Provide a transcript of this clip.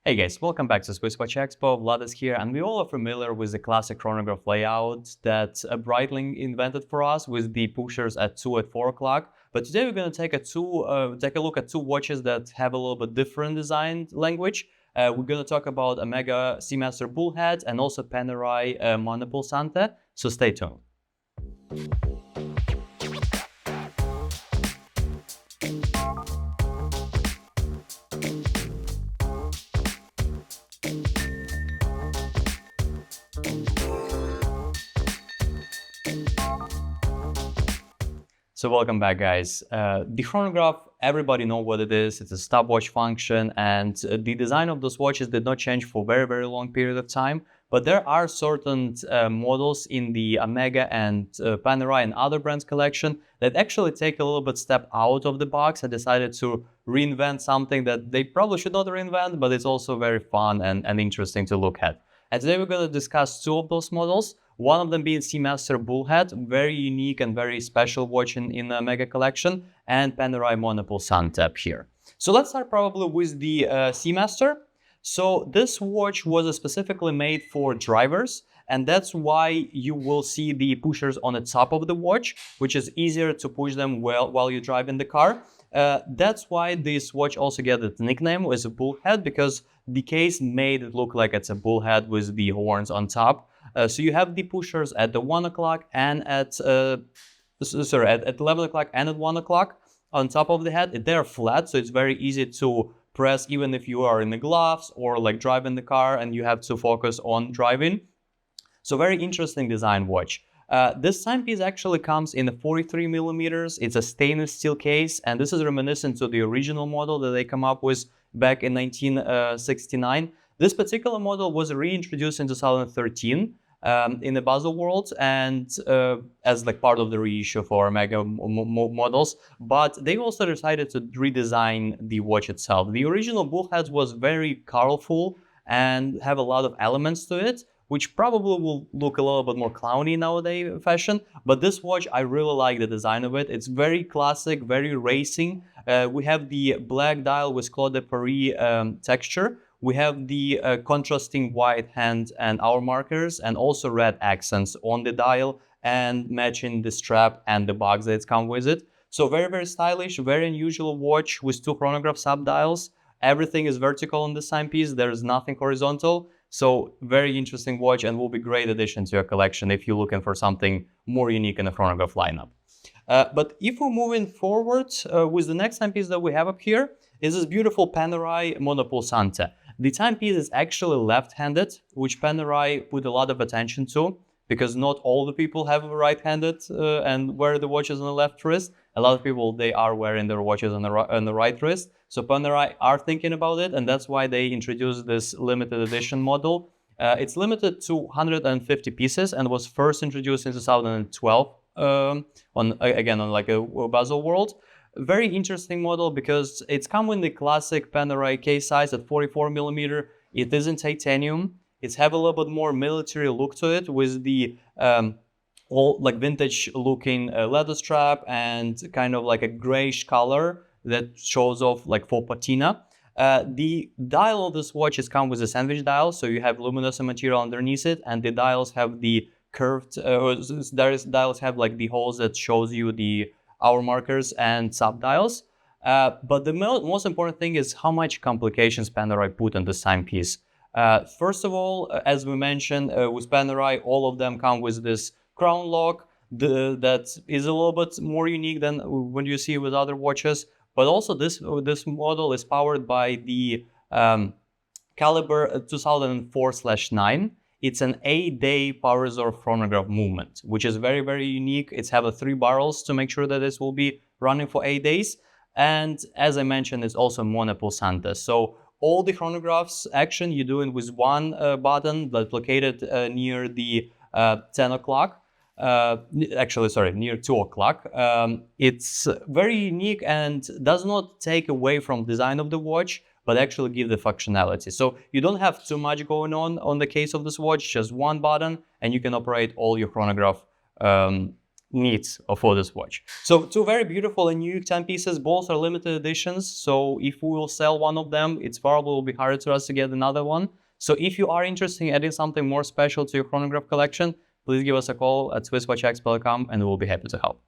Hey guys, welcome back to SwissWatchExpo. Vlad is here, and we all are familiar with the classic chronograph layout that Breitling invented for us with the pushers at 2 at 4 o'clock. But today we're going to take a look at two watches that have a little bit different design language. We're going to talk about Omega Seamaster Bullhead and also Panerai Monopulsante. So stay tuned. So welcome back, guys. The chronograph, everybody know what it is. It's a stopwatch function, and the design of those watches did not change for a very, very long period of time. But there are certain models in the Omega and Panerai and other brands collection that actually take a little bit step out of the box and decided to reinvent something that they probably should not reinvent, but it's also very fun and interesting to look at. And today we're going to discuss two of those models. One of them being Seamaster Bullhead, very unique and very special watch in the Omega collection, and Panerai Monopulsante up here. So let's start probably with the Seamaster. So this watch was specifically made for drivers, and that's why you will see the pushers on the top of the watch, which is easier to push them while you drive in the car. That's why this watch also get its nickname as a bullhead, because the case made it look like it's a bullhead with the horns on top. So you have the pushers at the 1 o'clock and at 11 o'clock and at 1 o'clock on top of the head. They're flat, so it's very easy to press even if you are in the gloves or like driving the car and you have to focus on driving. So very interesting design watch. This timepiece actually comes in a 43 millimeters. It's a stainless steel case, and this is reminiscent to the original model that they come up with back in 1969. This particular model was reintroduced in 2013 in the Basel World and as like part of the reissue for Omega models, but they also decided to redesign the watch itself. The original Bullhead was very colorful and have a lot of elements to it, which probably will look a little bit more clowny nowadays fashion. But this watch, I really like the design of it. It's very classic, very racing. We have the black dial with Claude de Paris texture. We have the contrasting white hand and hour markers, and also red accents on the dial and matching the strap and the box that comes with it. So very, very stylish, very unusual watch with two chronograph sub dials. Everything is vertical on this timepiece. There is nothing horizontal. So very interesting watch and will be great addition to your collection if you're looking for something more unique in the chronograph lineup. But if we're moving forward with the next timepiece that we have up here is this beautiful Panerai Monopulsante. The timepiece is actually left-handed, which Panerai put a lot of attention to, because not all the people have a right-handed and wear the watches on the left wrist. A lot of people, they are wearing their watches on the right wrist. So Panerai are thinking about it, and that's why they introduced this limited edition model. It's limited to 150 pieces and was first introduced in 2012 on like a Basel World. Very interesting model because it's come with the classic Panerai case size at 44 millimeter. It is in titanium. It's have a little bit more military look to it with the all like vintage looking leather strap and kind of like a grayish color that shows off like for patina. The dial of this watch is come with a sandwich dial, so you have luminescent material underneath it, and the dials have the curved. Dials have like the holes that shows you the hour markers and sub dials. But the most important thing is how much complications Panerai put on this timepiece. First of all, as we mentioned, with Panerai, all of them come with this crown lock that is a little bit more unique than when you see with other watches. But also this model is powered by the caliber 2004/9. It's an 8-day power reserve chronograph movement, which is very, very unique. It's have 3 barrels to make sure that this will be running for 8 days. And as I mentioned, it's also Monopulsante. So all the chronographs action you're doing with one button that's located near the 10 o'clock. Near 2 o'clock. It's very unique and does not take away from design of the watch, but actually give the functionality. So you don't have too much going on the case of this watch, just one button, and you can operate all your chronograph needs for this watch. So two very beautiful and unique timepieces, both are limited editions. So if we will sell one of them, it's probably will be harder to us to get another one. So if you are interested in adding something more special to your chronograph collection, please give us a call at SwissWatchExpo.com and we'll be happy to help.